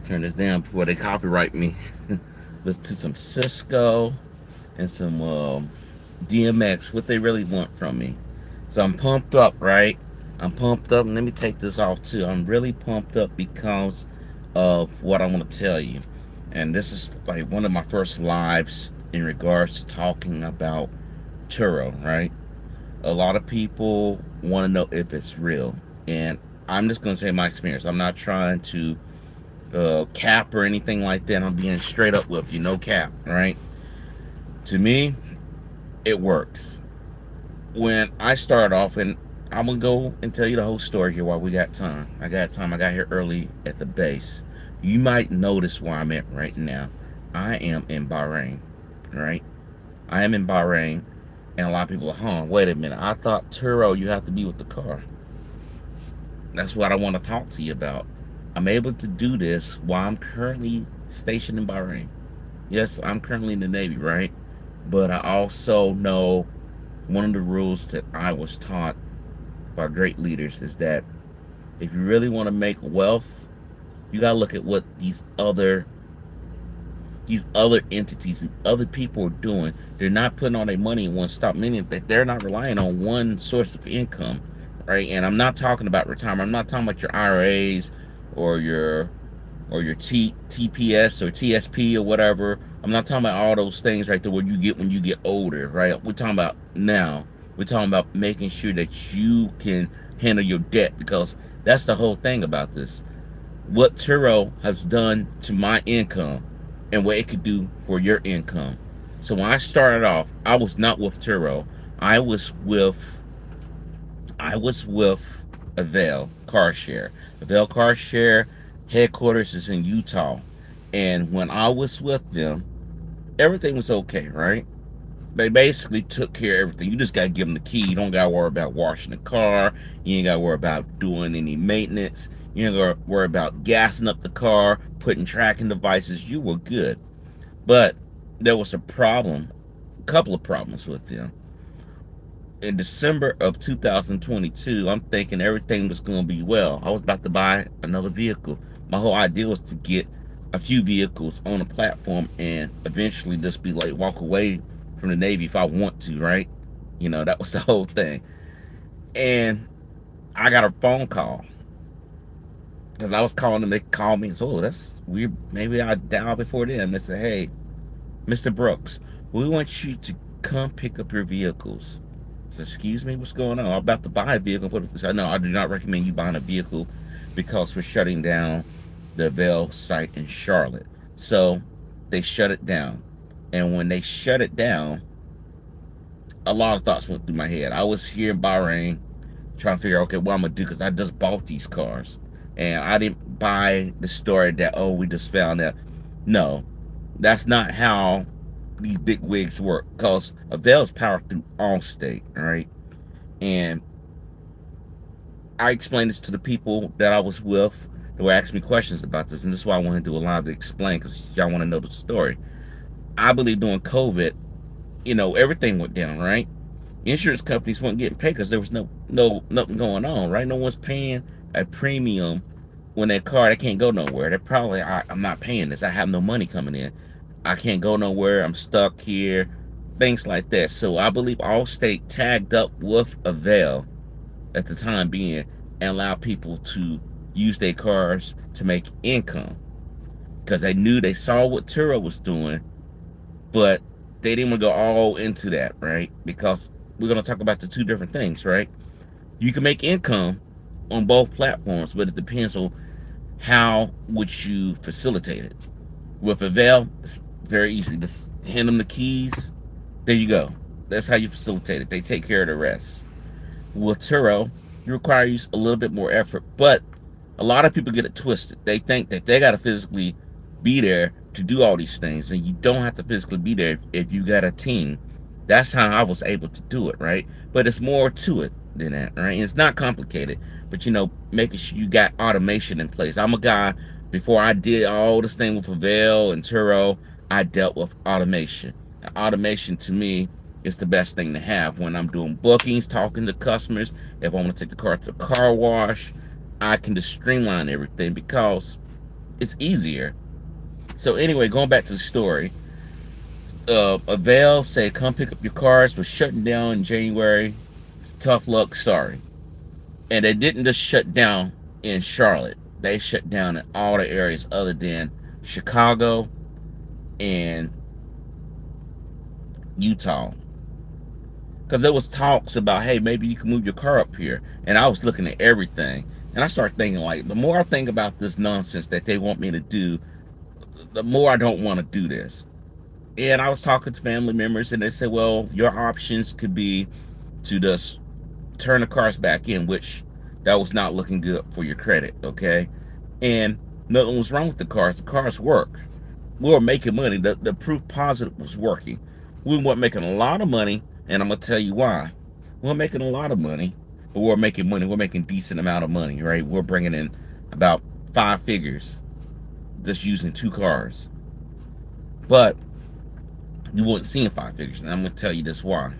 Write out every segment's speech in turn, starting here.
Turn this down before they copyright me. Listen to some Cisco and some DMX, what they really want from me. So I'm pumped up, right? I'm pumped up, and let me take this off too. I'm really pumped up because of what I want to tell you. And this is like one of my first lives in regards to talking about Turo, right? A lot of people want to know if it's real. And I'm just going to say my experience. I'm not trying to cap or anything like that. I'm being straight up with you, no cap, right? To me, it works. When I start off, and I'm gonna go and tell you the whole story here while we got time. I got time. I got here early at the base. You might notice where I'm at right now. I am in Bahrain, right? I am in Bahrain, and a lot of people are, wait a minute. I thought Turo, you have to be with the car. That's what I want to talk to you about. I'm able to do this while I'm currently stationed in Bahrain. Yes, I'm currently in the Navy, right? But I also know one of the rules that I was taught by great leaders is that if you really want to make wealth, you gotta look at what these other entities and other people are doing. They're not putting all their money in one stop, meaning that they're not relying on one source of income, right? And I'm not talking about retirement. I'm not talking about your IRAs or your TPS or TSP or whatever. I'm not talking about all those things right there where you get when you get older, right? We're talking about now. We're talking about making sure that you can handle your debt, because that's the whole thing about this. What Turo has done to my income and what it could do for your income. So when I started off, I was not with Turo. I was with Avail Car Share. Avail Car Share headquarters is in Utah. And when I was with them, everything was okay, right? They basically took care of everything. You just gotta give them the key. You don't gotta worry about washing the car. You ain't gotta worry about doing any maintenance. You ain't gotta worry about gassing up the car, putting tracking devices. You were good. But there was a problem, a couple of problems with them. In December of 2022, I'm thinking everything was going to be well. I was about to buy another vehicle. My whole idea was to get a few vehicles on a platform and eventually just be like, walk away from the Navy if I want to, right? You know, that was the whole thing. And I got a phone call because I was calling them. They called me and said, oh, that's weird. Maybe I dialed before them. They said, hey, Mr. Brooks, we want you to come pick up your vehicles. I said, excuse me, what's going on? I'm about to buy a vehicle. I said, no, I do not recommend you buying a vehicle because we're shutting down the Avail site in Charlotte. So they shut it down. And when they shut it down, a lot of thoughts went through my head. I was here in Bahrain trying to figure out, okay, what I'm going to do, because I just bought these cars. And I didn't buy the story that, oh, we just found out. No, that's not how these big wigs work, because Avail's powered through Allstate, right? And I explained this to the people that I was with that were asking me questions about this, and this is why I want to do a live to explain, because y'all want to know the story. I believe during COVID, you know, everything went down, right? Insurance companies weren't getting paid because there was nothing going on, right? No one's paying a premium when that car, they can't go nowhere. They're probably, I'm not paying this. I have no money coming in. I can't go nowhere. I'm stuck here. Things like that. So I believe Allstate tagged up with Avail at the time being and allowed people to use their cars to make income, because they saw what Turo was doing, but they didn't want to go all into that, right? Because we're going to talk about the two different things, right? You can make income on both platforms, but it depends on how would you facilitate it. With Avail, it's very easy. Just hand them the keys. There you go. That's how you facilitate it. They take care of the rest. With Turo, you require use a little bit more effort, but a lot of people get it twisted. They think that they got to physically be there to do all these things, and you don't have to physically be there if you got a team. That's how I was able to do it, right? But it's more to it than that, right? It's not complicated, but you know, making sure you got automation in place. I'm a guy, before I did all this thing with Avail and Turo, I dealt with automation. And automation to me is the best thing to have when I'm doing bookings, talking to customers. If I want to take the car to a car wash, I can just streamline everything because it's easier. So anyway, going back to the story, Avail said, "Come pick up your cars." Was shutting down in January. It's tough luck, sorry. And they didn't just shut down in Charlotte. They shut down in all the areas other than Chicago and Utah. Because there was talks about, hey, maybe you can move your car up here. And I was looking at everything. And I started thinking, like, the more I think about this nonsense that they want me to do, the more I don't want to do this. And I was talking to family members, and they said, well, your options could be to just turn the cars back in, which that was not looking good for your credit, okay? And nothing was wrong with the cars. The cars work. We were making money. The proof positive was working. We weren't making a lot of money, and I'm going to tell you why. We weren't making a lot of money, but we're making money. We're making a decent amount of money, right? We're bringing in about 5 figures just using 2 cars. But you weren't seeing 5 figures, and I'm going to tell you this why.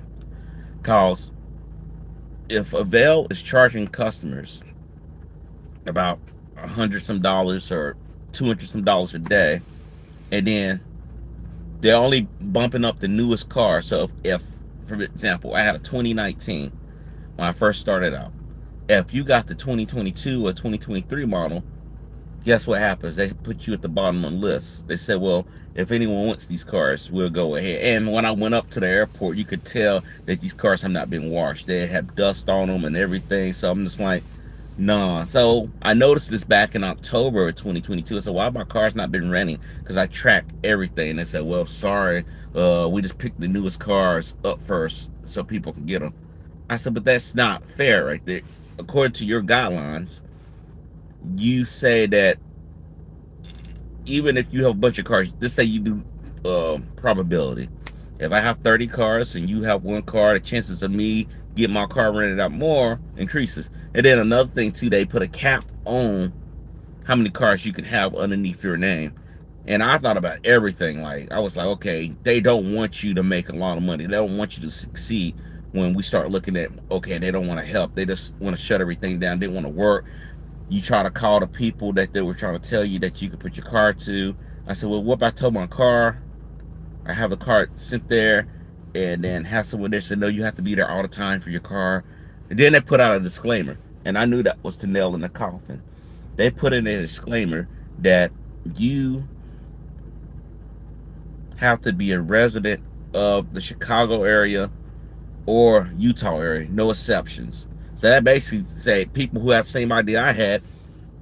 Because if Avail is charging customers about $100 or $200 a day, and then they're only bumping up the newest car. So if for example, I had a 2019 when I first started out. If you got the 2022 or 2023 model, guess what happens? They put you at the bottom of the list. They said, well, if anyone wants these cars, we'll go ahead. And when I went up to the airport, you could tell that these cars have not been washed. They have dust on them and everything. So I'm just like, nah. So I noticed this back in October of 2022. I said, why have my cars not been running? Because I track everything. They said, well, sorry, we just picked the newest cars up first so people can get them. I said, but that's not fair right there. According to your guidelines, you say that even if you have a bunch of cars, just say you do probability. If I have 30 cars and you have 1 car, the chances of me getting my car rented out more increases. And then another thing too, they put a cap on how many cars you can have underneath your name. And I thought about everything. Like, I was like, okay, they don't want you to make a lot of money. They don't want you to succeed. When we start looking at, okay, they don't want to help. They just want to shut everything down. They want to work. You try to call the people that they were trying to tell you that you could put your car to. I said, well, what if I tow my car? I have the car sent there and then have someone there say, no, you have to be there all the time for your car. And then they put out a disclaimer. And I knew that was the nail in the coffin. They put in a disclaimer that you have to be a resident of the Chicago area or Utah area, no exceptions. So that basically say people who have the same idea I had,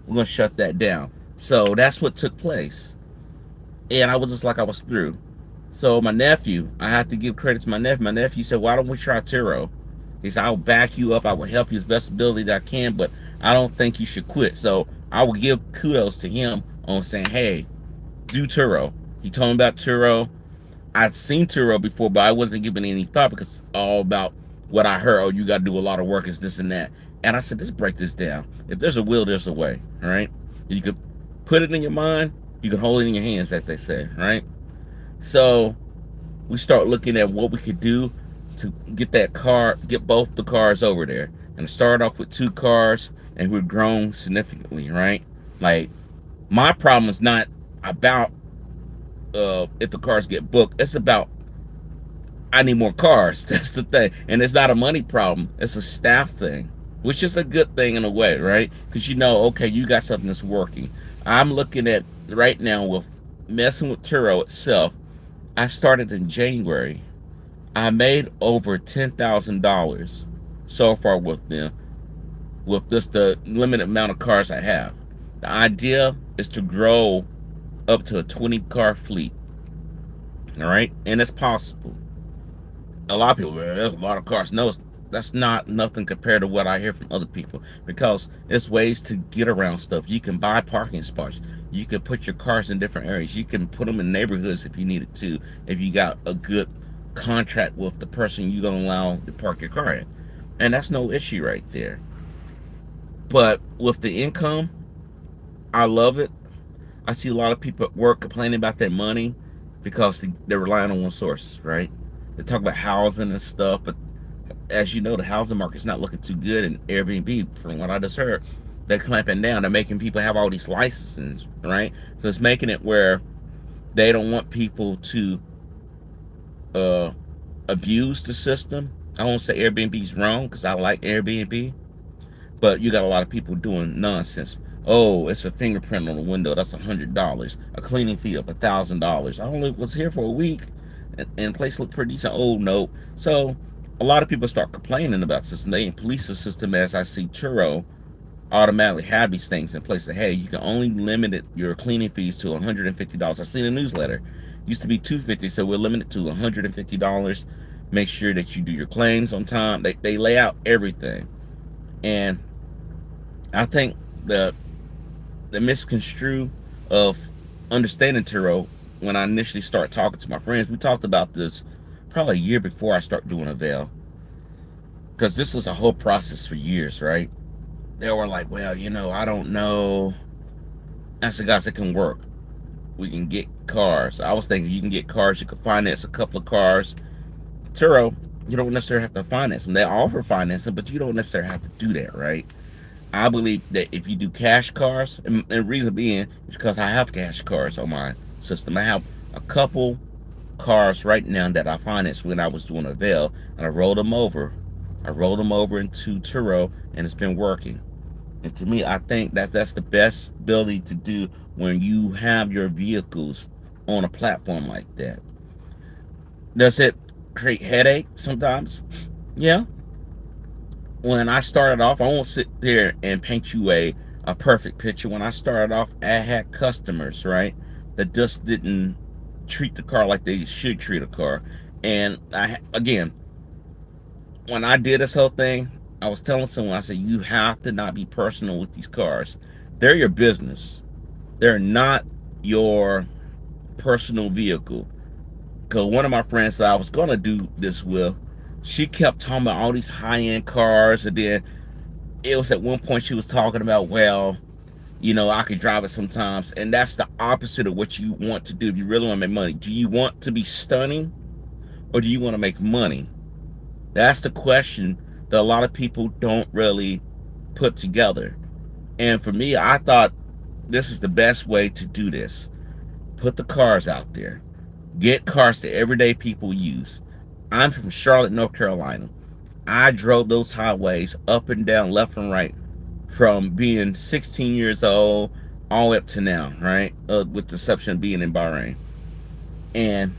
we're gonna shut that down. So that's what took place. And I was just like, I was through. So my nephew, I have to give credit to my nephew. My nephew said, why don't we try Turo? He said, I'll back you up. I will help you as best ability that I can, but I don't think you should quit. So I will give kudos to him on saying, hey, do Turo. He told me about Turo. I'd seen Turo before, but I wasn't giving any thought because it's all about what I heard. Oh, you got to do a lot of work, it's this and that. And I said, let's break this down. If there's a will, there's a way, all right? You can put it in your mind, you can hold it in your hands, as they say, right? So we start looking at what we could do to get that car, get both the cars over there. And start off with 2 cars, and we've grown significantly, right? Like, my problem is not about if the cars get booked. It's about I need more cars. That's the thing. And it's not a money problem. It's a staff thing, which is a good thing in a way, right? Because you know, okay, you got something that's working. I'm looking at right now with messing with Turo itself. I started in January. I made over $10,000 so far with them, with just the limited amount of cars I have. The idea is to grow up to a 20-car fleet. All right, and it's possible. A lot of people, there's a lot of cars. No, that's not nothing compared to what I hear from other people, because it's ways to get around stuff. You can buy parking spots. You can put your cars in different areas. You can put them in neighborhoods if you needed to, if you got a good contract with the person you're going to allow to park your car in. And that's no issue right there. But with the income, I love it. I see a lot of people at work complaining about their money because they're relying on one source, right? They talk about housing and stuff, but as you know, the housing market's not looking too good. And Airbnb, from what I just heard, they're clamping down. They're making people have all these licenses, right? So it's making it where they don't want people to uh, abuse the system. I won't say Airbnb's wrong because I like Airbnb, but you got a lot of people doing nonsense. Oh, it's a fingerprint on the window. That's $100. A cleaning fee of $1,000. I only was here for a week, and the place looked pretty decent. Oh no. So a lot of people start complaining about the system. They didn't police the system, as I see Turo automatically have these things in place that, hey, you can only limit your cleaning fees to $150. I seen a newsletter. Used to be $250, so we're limited to $150. Make sure that you do your claims on time. They lay out everything. And I think the misconstrue of understanding Turo, when I initially started talking to my friends, we talked about this probably a year before I started doing Avail, because this was a whole process for years, right? They were like, well, I don't know. I said, guys, it can work. We can get cars. I was thinking you can get cars, you can finance a couple of cars. Turo, you don't necessarily have to finance them. They offer financing, but you don't necessarily have to do that, right? I believe that if you do cash cars, and the reason being is because I have cash cars on my system. I have a couple cars right now that I financed when I was doing Avail, and I rolled them over. I rolled them over into Turo, and it's been working. And to me, I think that's the best ability to do when you have your vehicles on a platform like that. Does it create headache sometimes? Yeah. When I started off, I won't sit there and paint you a perfect picture. When I started off, I had customers, right, that just didn't treat the car like they should treat a car. And again, when I did this whole thing, I was telling someone, I said, you have to not be personal with these cars. They're your business. They're not your personal vehicle. Because one of my friends that I was going to do this with, she kept talking about all these high-end cars, and then it was at one point she was talking about, well, I could drive it sometimes, and that's the opposite of what you want to do if you really want to make money. Do you want to be stunning, or do you want to make money? That's the question that a lot of people don't really put together. And for me, I thought this is the best way to do this. Put the cars out there. Get cars that everyday people use. I'm from Charlotte, North Carolina. I drove those highways up and down, left and right, from being 16 years old all the way up to now, right? With the exception of being in Bahrain. And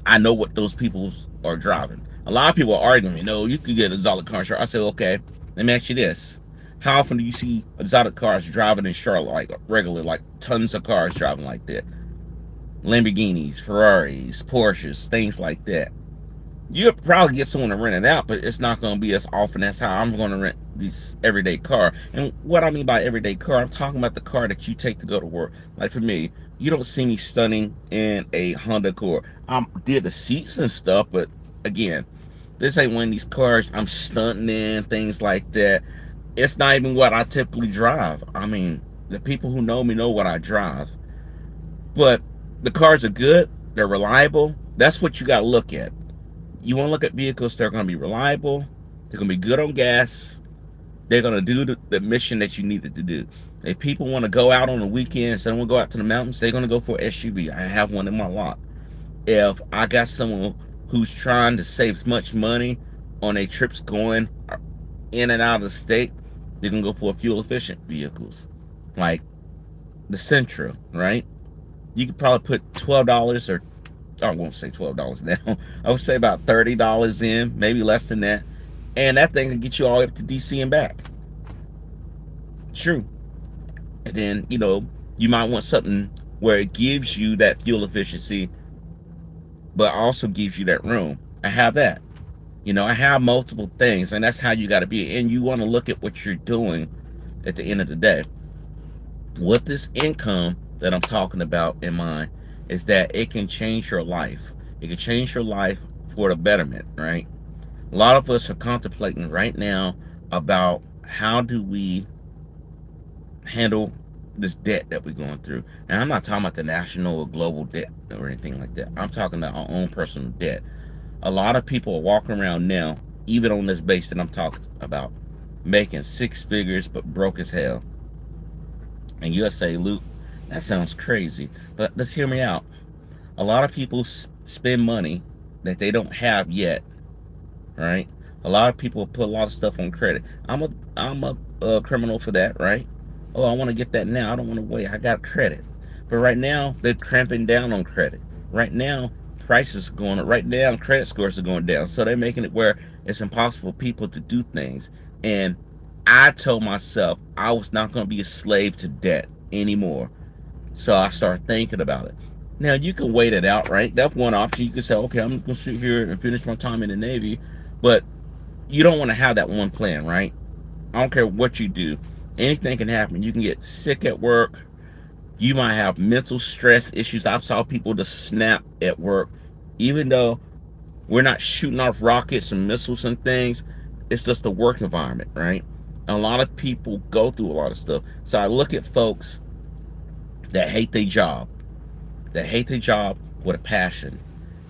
I know what those people are driving. A lot of people are arguing, you could get exotic cars. I said, okay, let me ask you this. How often do you see exotic cars driving in Charlotte, like regular, like tons of cars driving like that? Lamborghinis, Ferraris, Porsches, things like that. You'll probably get someone to rent it out, but it's not going to be as often as how I'm going to rent this everyday car. And what I mean by everyday car, I'm talking about the car that you take to go to work. Like for me, you don't see me stunning in a Honda Accord. I did the seats and stuff, but again, this ain't one of these cars I'm stunting in, things like that. It's not even what I typically drive. I mean, the people who know me know what I drive. But the cars are good. They're reliable. That's what you got to look at. You want to look at vehicles that are going to be reliable. They're going to be good on gas. They're going to do the mission that you need it to do. If people want to go out on the weekends, they want to go out to the mountains, they're going to go for an SUV. I have one in my lot. If I got someone who's trying to save as much money on their trips going in and out of the state, they're going to go for fuel efficient vehicles like the Sentra, right? You could probably put $12, or I won't say $12 now. I would say about $30 in, maybe less than that. And that thing can get you all the way up to DC and back. True. And then, you might want something where it gives you that fuel efficiency, but also gives you that room. I have that. I have multiple things, and that's how you got to be. And you want to look at what you're doing at the end of the day. With this income that I'm talking about in mind, is that it can change your life. It can change your life for the betterment, right? A lot of us are contemplating right now about how do we handle this debt that we're going through. And I'm not talking about the national or global debt or anything like that. I'm talking about our own personal debt. A lot of people are walking around now, even on this base that I'm talking about, making six figures but broke as hell. And you'll say, Luke, that sounds crazy. But let's hear me out. A lot of people spend money that they don't have yet, right? A lot of people put a lot of stuff on credit. I'm a criminal for that, right? Oh, I want to get that now. I don't want to wait. I got credit. But right now, they're cramping down on credit. Right now, prices are going up. Right now, credit scores are going down. So they're making it where it's impossible for people to do things. And I told myself I was not going to be a slave to debt anymore. So I started thinking about it. Now you can wait it out, right? That's one option. You can say, okay, I'm gonna sit here and finish my time in the Navy, but you don't want to have that one plan, right? I don't care what you do. Anything can happen. You can get sick at work. You might have mental stress issues. I've saw people just snap at work, even though we're not shooting off rockets and missiles and things. It's just the work environment, right? And a lot of people go through a lot of stuff. So I look at folks that hate their job, with a passion,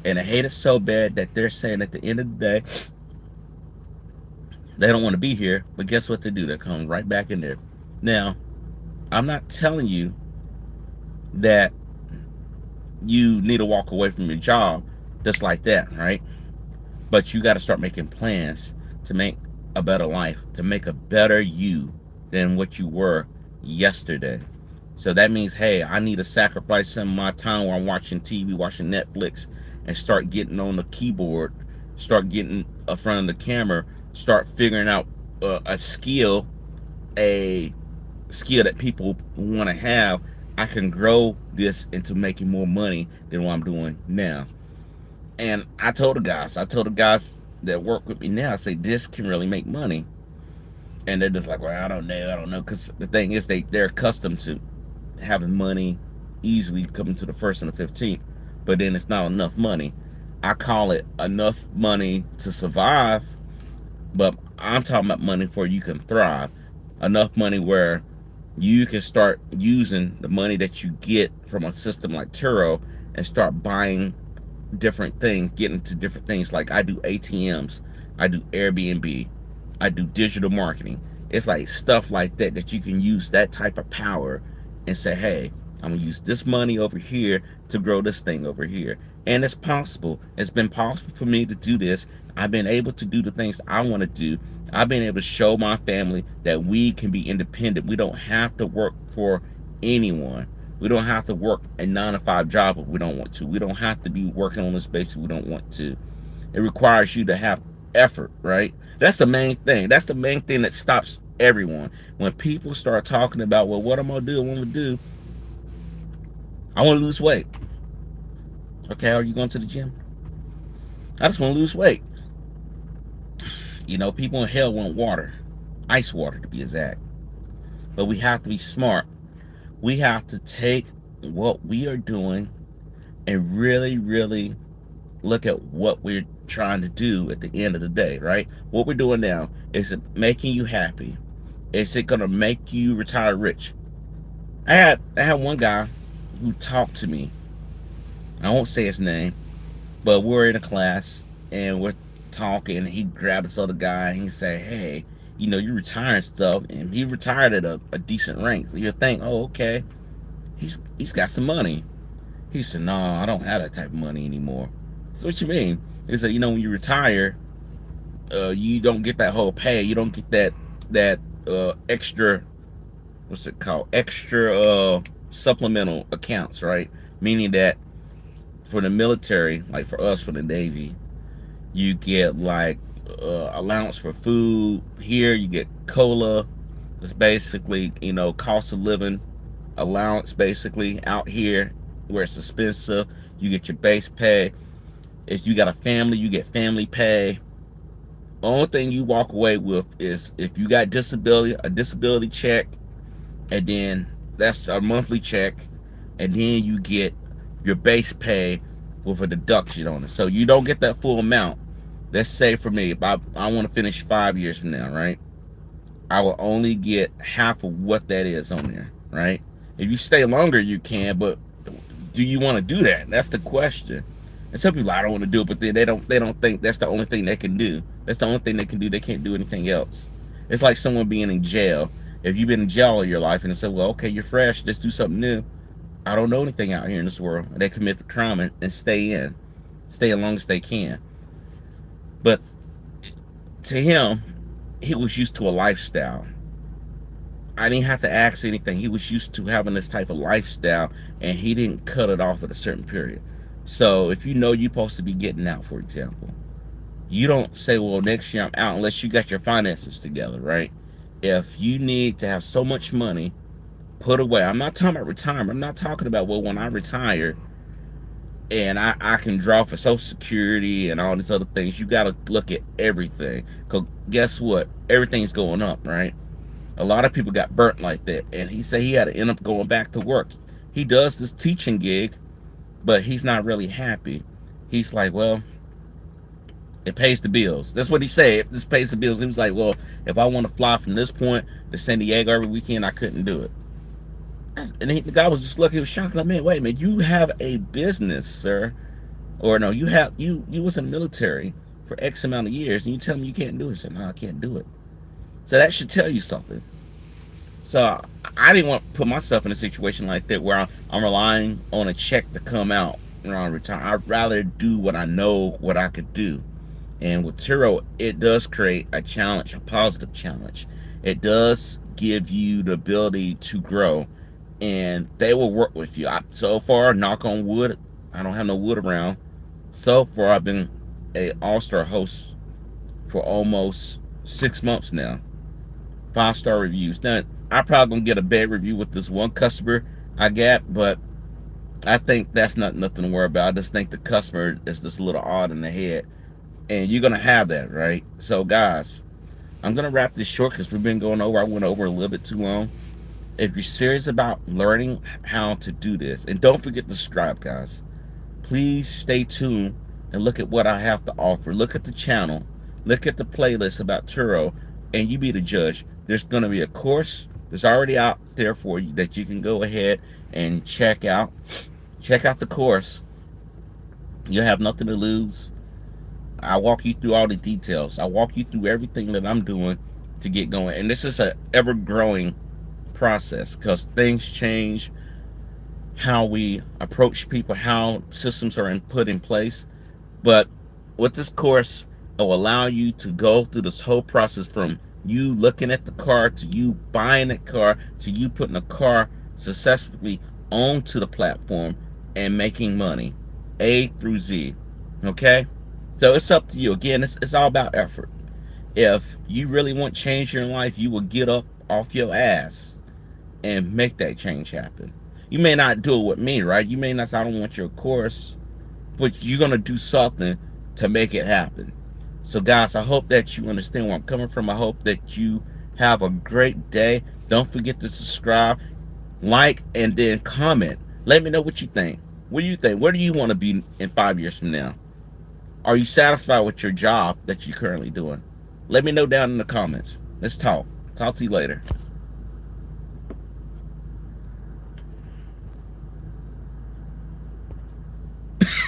and they hate it so bad that they're saying at the end of the day they don't want to be here. But guess what they do? They come right back in there. Now, I'm not telling you that you need to walk away from your job just like that, right? But you got to start making plans to make a better life, to make a better you than what you were yesterday. So that means, hey, I need to sacrifice some of my time while I'm watching TV, watching Netflix, and start getting on the keyboard, start getting in front of the camera, start figuring out a a skill that people want to have. I can grow this into making more money than what I'm doing now. And I told the guys that work with me now, I say, this can really make money. And they're just like, well, I don't know. Because the thing is, they're accustomed to having money easily coming to the 1st and the 15th. But then it's not enough money. I call it enough money to survive, but I'm talking about money for you can thrive. Enough money where you can start using the money that you get from a system like Turo and start buying different things, get into different things. Like I do ATMs, I do Airbnb, I do digital marketing. It's like stuff like that that you can use that type of power and say, hey, I'm gonna use this money over here to grow this thing over here. And it's possible. It's been possible for me to do this. I've been able to do the things I want to do. I've been able to show my family that we can be independent. We don't have to work for anyone. We don't have to work a 9-to-5 job if we don't want to. We don't have to be working on this base if we don't want to. It requires you to have effort, right? That's the main thing. That's the main thing that stops everyone. When people start talking about, well, what I'm going to do, I want to lose weight. Okay, are you going to the gym? I just want to lose weight. You know, people in hell want water. Ice water, to be exact. But we have to be smart. We have to take what we are doing and really, really look at what we're trying to do at the end of the day, right? What we're doing now, is it making you happy? Is it going to make you retire rich? I had one guy who talked to me. I won't say his name, but we're in a class and we're talking. He grabbed this other guy and he said, hey, you know, you retiring stuff. And he retired at a decent rank. So you think, oh, okay, he's got some money. He said, no, I don't have that type of money anymore. So what you mean? He said, you know, when you retire, you don't get that whole pay. You don't get that extra, what's it called? Extra supplemental accounts, right? Meaning that for the military, like for us, for the Navy, you get like allowance for food. Here you get COLA. It's basically, you know, cost of living allowance. Basically out here where it's expensive, you get your base pay. If you got a family, you get family pay. The only thing you walk away with is if you got disability, a disability check, and then that's a monthly check, and then you get your base pay with a deduction on it. So you don't get that full amount. Let's say for me, if I want to finish 5 years from now, right? I will only get half of what that is on there, right? If you stay longer, you can, but do you want to do that? That's the question. And some people, I don't want to do it, but then they don't think that's the only thing they can do. That's the only thing they can do. They can't do anything else. It's like someone being in jail. If you've been in jail all your life and they say, well, okay, you're fresh, let's do something new. I don't know anything out here in this world. They commit the crime and stay in, stay as long as they can. But to him, he was used to a lifestyle. I didn't have to ask anything. He was used to having this type of lifestyle, and he didn't cut it off at a certain period. So if you know you're supposed to be getting out, for example, you don't say, well, next year I'm out unless you got your finances together, right? If you need to have so much money put away, I'm not talking about retirement. I'm not talking about, well, when I retire and I can draw for Social Security and all these other things. You got to look at everything. Because guess what? Everything's going up, right? A lot of people got burnt like that. And he said he had to end up going back to work. He does this teaching gig, but he's not really happy. He's like, well, it pays the bills. That's what he said. This pays the bills. He was like, well, if I want to fly from this point to San Diego every weekend, I couldn't do it. And the guy was just looking, he was shocked, like, man, wait a minute, you have a business, sir. Or no, you was in the military for X amount of years, and you tell me you can't do it. I said, no, I can't do it. So that should tell you something. So I didn't want to put myself in a situation like that where I'm relying on a check to come out when I retire. I'd rather do what I know what I could do. And with Turo, it does create a challenge, a positive challenge. It does give you the ability to grow, and they will work with you. So far, knock on wood, I don't have no wood around. So far, I've been a all-star host for almost 6 months now. 5-star reviews. Now, I probably gonna get a bad review with this one customer I got, but I think that's not nothing to worry about. I just think the customer is just a little odd in the head, and you're gonna have that, right? So, guys, I'm gonna wrap this short because we've been going over. I went over a little bit too long. If you're serious about learning how to do this, and don't forget to subscribe, guys. Please stay tuned and look at what I have to offer. Look at the channel, look at the playlist about Turo, and you be the judge. There's going to be a course that's already out there for you that you can go ahead and check out. Check out the course. You'll have nothing to lose. I walk you through all the details. I walk you through everything that I'm doing to get going. And this is an ever-growing process because things change, how we approach people, how systems are put in place. But with this course, it will allow you to go through this whole process from you looking at the car to you buying the car to you putting the car successfully onto the platform and making money, A through Z. Okay? So it's up to you. Again, it's all about effort. If you really want change in your life, you will get up off your ass and make that change happen. You may not do it with me, right? You may not say, I don't want your course, but you're going to do something to make it happen. So, guys, I hope that you understand where I'm coming from. I hope that you have a great day. Don't forget to subscribe, like, and then comment. Let me know what you think. What do you think? Where do you want to be in 5 years from now? Are you satisfied with your job that you're currently doing? Let me know down in the comments. Let's talk. Talk to you later.